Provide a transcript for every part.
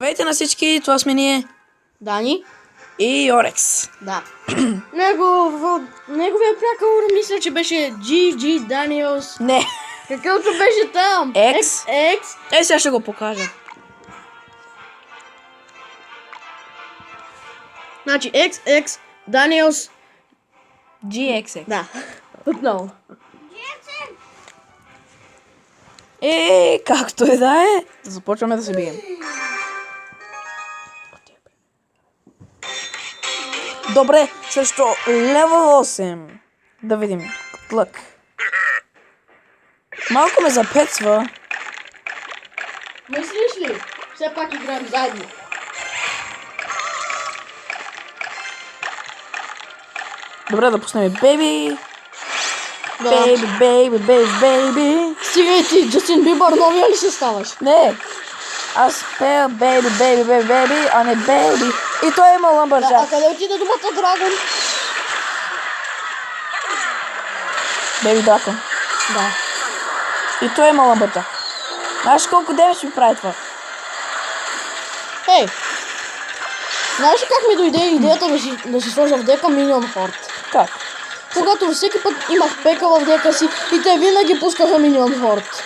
Здравейте на всички, това сме ние Дани? и Орекс. Да. Неговия прякор мисля, че беше GG Daniels. Не. Какъвто беше там? X. X. Сега ще го покажа. Значи XX Daniels. GXX. Да. Отново. Както и да е, започваме да се бием. Добре, срещу левел 8. Да видим. Лък. Малко ме запецва. Мислиш ли? Все пак играем заедно. Добре, да пуснем бейби. Да. Бейби. Стига и ти, Джастин Бибър, новия ли се ставаш? Не. Аз пея бейби, а не бейби. И той има лъмбърджак. А къде отиде думата Драгон? Бейби дракон. Да. И той има лъмбърджак. Знаеш колко демидж ми прави това? Ей! Знаеш ли как ми дойде идеята да си сложа в дека Миньон Хорд? Как? Когато всеки път имах пека в дека си и те винаги пускаха Миньон Хорд.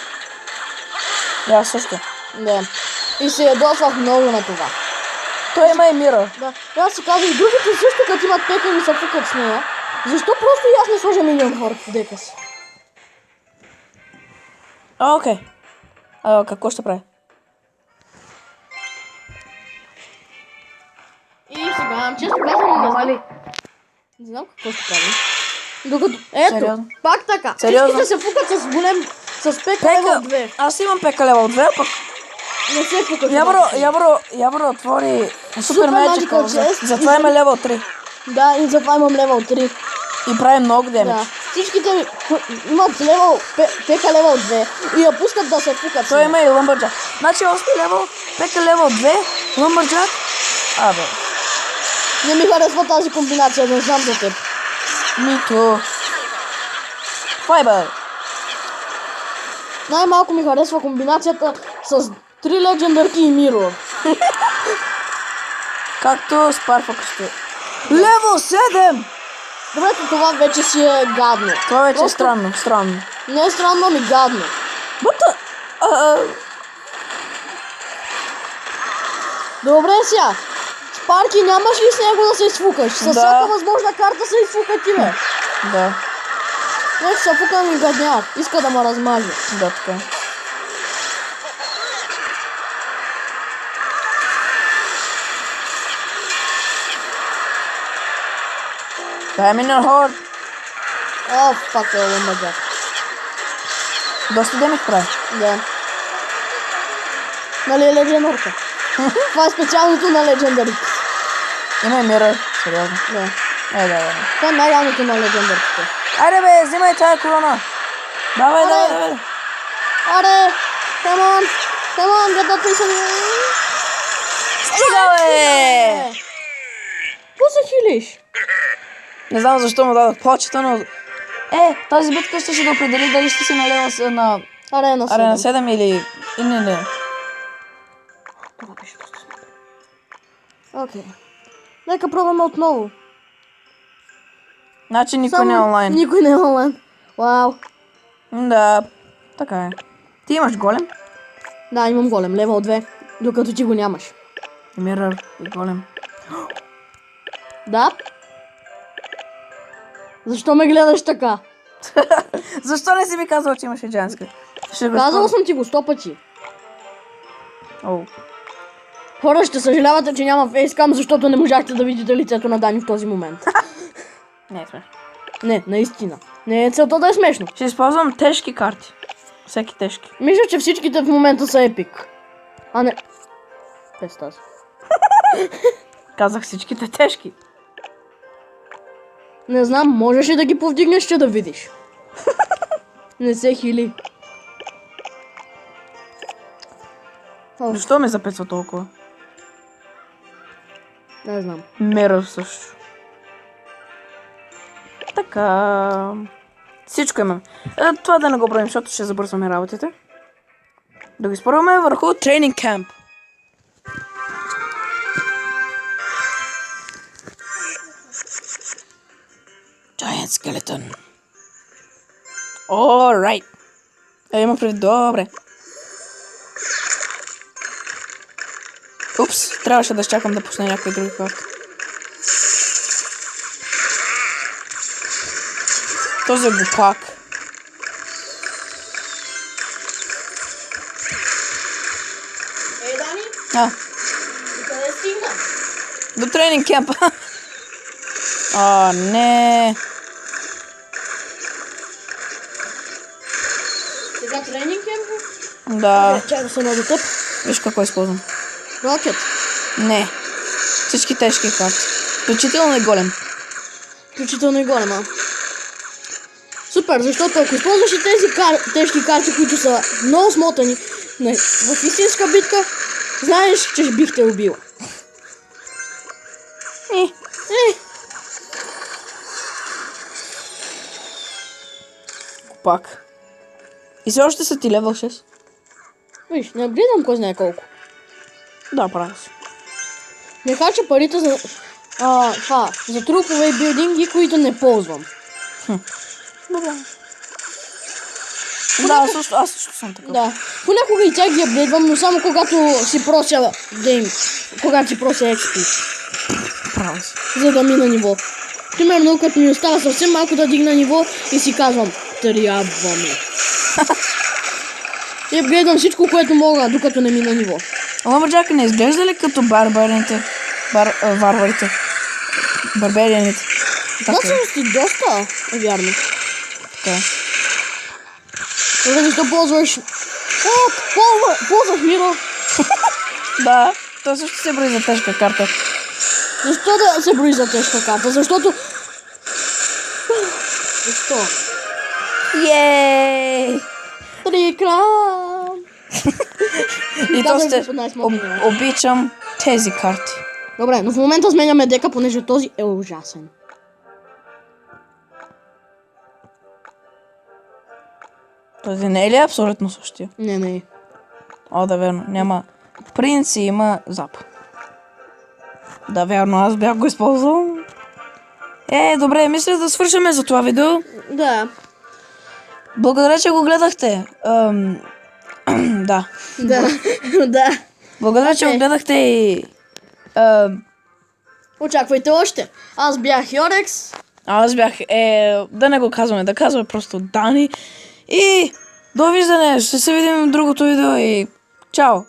И аз също. Да. И се ядосвах много на това. Той има и мира. Да. И аз си казах, другите също като имат пека и ми се фукат с нея. Защо просто и аз не сложа Миньон Хорд в дека си? Окей. Какво ще прави? И сега, често казвам, не знам какво ще прави. Докато, ето, Сериозно? пак така. Сериозно? Всичките се фукат с голем, с пека левел 2. Аз имам пека левел 2, пък Не се фукат. Ябро отвори супер Magical меджика. Chest. Затова има левел 3. Да, и затова имам левел 3. И прави много демидж. Да. Всичките имат левел, пека левел 2 и я пускат да се фукат. Той има и лъмбърджак. Значи 8 левел, пека левел 2, лъмбърджак. Абе. Не ми харесва тази комбинация, не знам за теб. Нито. Файбър. Най-малко ми харесва комбинацията с 3 легендарки и Миро. Както с парфакъщи. Левел 7! Добре, това вече си е гадно. Това вече е Просто странно. Не е странно, ами гадно. Бъта... Добре сега. Спарки, нямаш ли с него да се изфукаш? С Да. всяка възможна карта се изфука ти, бе. Да, Вече се фукам и гадняк. Иска да ме размаже. да, така. Дай ми на хорд. О, пак е лъмбаджак. Доста демидж прави. Да. Нали е легендарка? Това е специалното на легендарите. Има и мира. Сериозно. Да. Да. Това е най-равното на легендарите. Айде бе, взимай тая корона. Давай. Аре! Come on, get that piece of me. Стига бе! Какво се хилиш? Не знам защо му дадох плачета, но... Тази битка ще да определи дали ще си на Арена 7. Арена 7 или... Не. Това беше просто супер. Окей. Нека пробваме отново. Значи никой не е онлайн. Никой не е онлайн. Вау. Да, така е. Ти имаш голем? Да, имам голем. Левел 2. Докато ти го нямаш. Мирър и голем. Да? Защо ме гледаш така? Защо не си ми казал, че имаше женска? Казал съм ти го 100 пъти. Оу. Хора, ще съжалявате, че няма фейскам, защото не можахте да видите лицето на Дани в този момент. Не е смешно. Не, наистина. Не е целта да е смешно. Ще използвам тежки карти. Всеки тежки. Мисля, че всичките в момента са епик. А не... Без тази. Казах всичките тежки. Не знам, можеш ли да ги повдигнеш, че да видиш? Не се хили. Защо ме запецва толкова? Не знам. Мирър също. Така... Всичко имам. Това да не го правим, защото ще забързваме работите. Да го изпробваме върху тренинг кемп. Giant Skeleton. Alright. Има предвид, добре. Упс, трябваше да изчакам да пусне някой други карти. Този е глупак. Ей, Дани, къде стигна? До тренинг кемпа. Не. Сега тренинг е? Да. Чакай да се до теб. Виж какво използвам. Рокет. Не. Всички тежки карти. Включително и голем. Включително и голема. Супер, защото ако използваш и тези тежки карти, които са много смотани в истинска битка, знаеш, че бих те убила. Пак. И все още са ти левел 6. Виж, не гледам кой знае колко. Да, правя си. Не харча парите за трупове и билдинги, които не ползвам. Добре. Да, аз също съм такъв. Да. Понякога и тях ги апдейтвам, но само когато си прося когато си прося XP, Правя си. за да мина ниво. Примерно, като ми остава съвсем малко да дигна ниво и си казвам, трябва ми. И апгрейдвам всичко, което мога, докато не мина ниво. Ама чакай, не изглежда ли като варварите? Барберианите. Всъщност ти доста е вярно. Така. Защо ползваш... ползваш Миро. Да, то също се брои за тежка карта. Защо да се брои за тежка карта? Защото... Защо? Йеей! Реклам! И то Казвай ще го по най-смокния. обичам тези карти. Добре, но в момента сменяме дека, понеже този е ужасен. Този не е ли абсолютно същия? Не. О, да, верно. Няма принц и има зап. Да, вярно, аз бях го използвал. Добре, мисля да свършим за това видео. Да. Благодаря, че го гледахте. Да. Да. Благодаря, че го гледахте и... Очаквайте още. Аз бях Йорекс. Аз бях... да не го казваме, да казваме просто Дани. И довиждане, ще се видим в другото видео и... Чао!